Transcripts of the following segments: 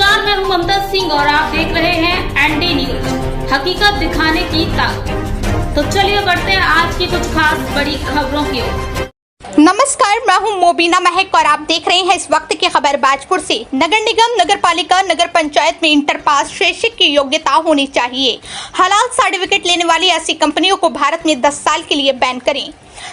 नमस्कार, मैं हूं ममता सिंह और आप देख रहे हैं एनडी न्यूज, हकीकत दिखाने की ताकत। तो चलिए बढ़ते हैं आज की कुछ खास बड़ी खबरों की ओर। नमस्कार, मैं हूं मोबिना महक और आप देख रहे हैं इस वक्त की खबर बाजपुर से। नगर निगम, नगर पालिका, नगर पंचायत में इंटर पास शैक्षिक की योग्यता होनी चाहिए। हलाल सर्टिफिकेट लेने वाली ऐसी कंपनियों को भारत में 10 साल के लिए बैन करें।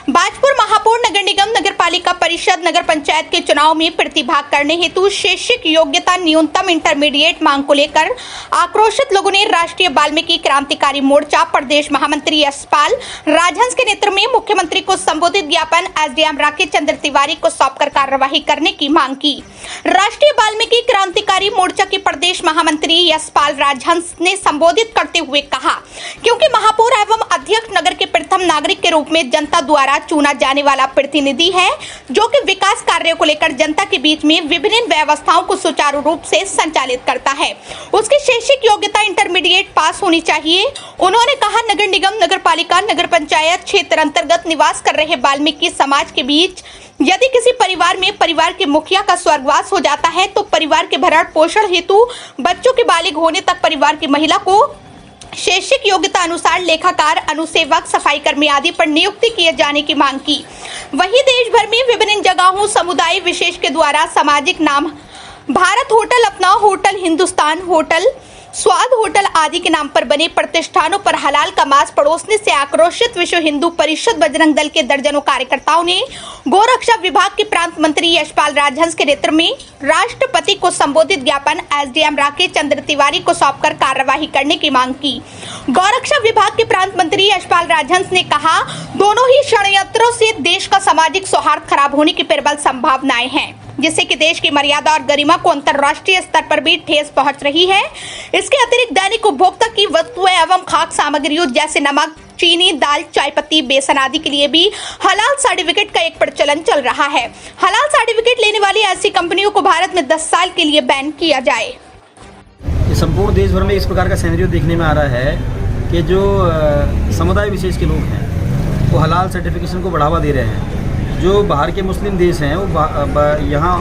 बाजपुर महापौर नगर निगम, नगर पालिका परिषद, नगर पंचायत के चुनाव में प्रतिभाग करने हेतु शैक्षिक योग्यता न्यूनतम इंटरमीडिएट मांग को लेकर आक्रोशित लोगों ने राष्ट्रीय वाल्मीकि क्रांतिकारी मोर्चा प्रदेश महामंत्री यशपाल राजहंस के नेतृत्व में मुख्यमंत्री को संबोधित ज्ञापन एसडीएम राकेश चंद्र तिवारी को सौंपकर कार्यवाही करने की मांग की। राष्ट्रीय वाल्मीकि क्रांतिकारी मोर्चा के प्रदेश महामंत्री यशपाल राजहंस ने संबोधित करते हुए कहा, क्योंकि महापौर एवं अध्यक्ष नगर के प्रथम नागरिक के रूप में जनता द्वारा चुना जाने वाला प्रतिनिधि है, जो कि विकास कार्यों को लेकर जनता के बीच में विभिन्न व्यवस्थाओं को सुचारू रूप से संचालित करता है। उसकी शैक्षिक योग्यता इंटरमीडिएट पास होनी चाहिए। उन्होंने कहा, नगर निगम, नगर पालिका, नगर पंचायत क्षेत्र अंतर्गत निवास कर रहे वाल्मीकि समाज के बीच यदि किसी परिवार में परिवार के मुखिया का स्वर्गवास हो जाता है तो परिवार के भरण पोषण हेतु बच्चों के बालिग होने तक परिवार की महिला को शैक्षिक योग्यता अनुसार लेखाकार, अनुसेवक, सफाई कर्मी आदि पर नियुक्ति किए जाने की मांग की। वहीं देश भर में विभिन्न जगहों समुदाय विशेष के द्वारा सामाजिक नाम भारत होटल, अपना होटल, हिंदुस्तान होटल, स्वाद होटल आदि के नाम पर बने प्रतिष्ठानों पर हलाल का मांस परोसने से आक्रोशित विश्व हिंदू परिषद बजरंग दल के दर्जनों कार्यकर्ताओं ने गोरक्षा विभाग के प्रांत मंत्री यशपाल राजहंस के नेतृत्व में राष्ट्रपति को संबोधित ज्ञापन एसडीएम राकेश चंद्र तिवारी को सौंपकर कार्यवाही करने की मांग की। गोरक्षा विभाग के प्रांत मंत्री यशपाल राजहंस ने कहा, दोनों ही षड्यंत्रों से देश का सामाजिक सौहार्द खराब होने की प्रबल संभावनाएं हैं, जिससे कि देश की मर्यादा और गरिमा को अंतर्राष्ट्रीय स्तर पर भी ठेस पहुंच रही है। इसके अतिरिक्त दैनिक उपभोक्ता की वस्तुएं एवं खाद्य सामग्रियों जैसे नमक, चीनी, दाल, चाय पत्ती, बेसन आदि के लिए भी हलाल सर्टिफिकेट का एक प्रचलन चल रहा है। हलाल सर्टिफिकेट लेने वाली ऐसी कंपनियों को भारत में 10 साल के लिए बैन किया जाए। संपूर्ण देश भर में इस प्रकार का सिनेरियो देखने में आ रहा है कि जो समुदाय विशेष के लोग हैं वो हलाल सर्टिफिकेशन को बढ़ावा दे रहे हैं। जो बाहर के मुस्लिम देश हैं वो यहाँ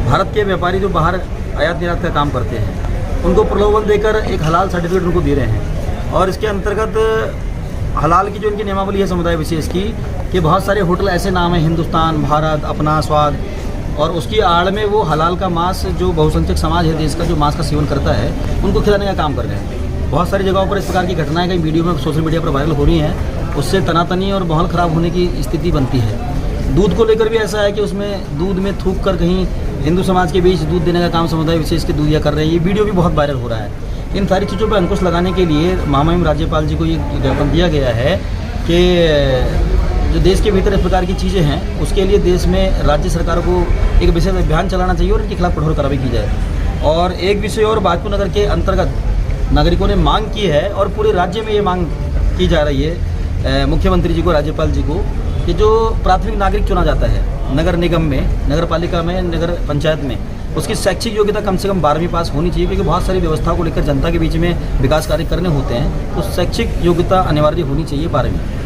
भारत के व्यापारी जो बाहर आयात निर्यात का काम करते हैं उनको प्रलोभन देकर एक हलाल सर्टिफिकेट उनको दे रहे हैं। और इसके अंतर्गत हलाल की जो इनकी नियमावली है समुदाय विशेष की कि बहुत सारे होटल ऐसे नाम हैं, हिंदुस्तान, भारत, अपना, स्वाद, और उसकी आड़ में वो हलाल का मांस जो बहुसंख्यक समाज है देश का जो मांस का सेवन करता है उनको खिलाने का काम कर रहे हैं। बहुत सारी जगहों पर इस प्रकार की घटनाएं कई वीडियो में सोशल मीडिया पर वायरल हो रही हैं। उससे तनातनी और माहौल ख़राब होने की स्थिति बनती है। दूध को लेकर भी ऐसा है कि उसमें दूध में थूक कर कहीं हिंदू समाज के बीच दूध देने का काम समुदाय विशेष के दूधिया कर रहे हैं। ये वीडियो भी बहुत वायरल हो रहा है। इन सारी चीज़ों पर अंकुश लगाने के लिए महामहिम राज्यपाल जी को ये ज्ञापन दिया गया है कि जो देश के भीतर इस प्रकार की चीज़ें हैं उसके लिए देश में राज्य सरकारों को एक विशेष अभियान चलाना चाहिए और इनके खिलाफ कठोर कार्रवाई की जाए। और एक विषय और बाजपुर नगर के अंतर्गत नागरिकों ने मांग की है और पूरे राज्य में ये मांग की जा रही है मुख्यमंत्री जी को, राज्यपाल जी को, कि जो प्राथमिक नागरिक चुना जाता है नगर निगम में, नगर पालिका में, नगर पंचायत में, उसकी शैक्षिक योग्यता कम से कम 12वीं पास होनी चाहिए। क्योंकि बहुत सारी व्यवस्थाओं को लेकर जनता के बीच में विकास कार्य करने होते हैं तो शैक्षिक योग्यता अनिवार्य होनी चाहिए 12वीं।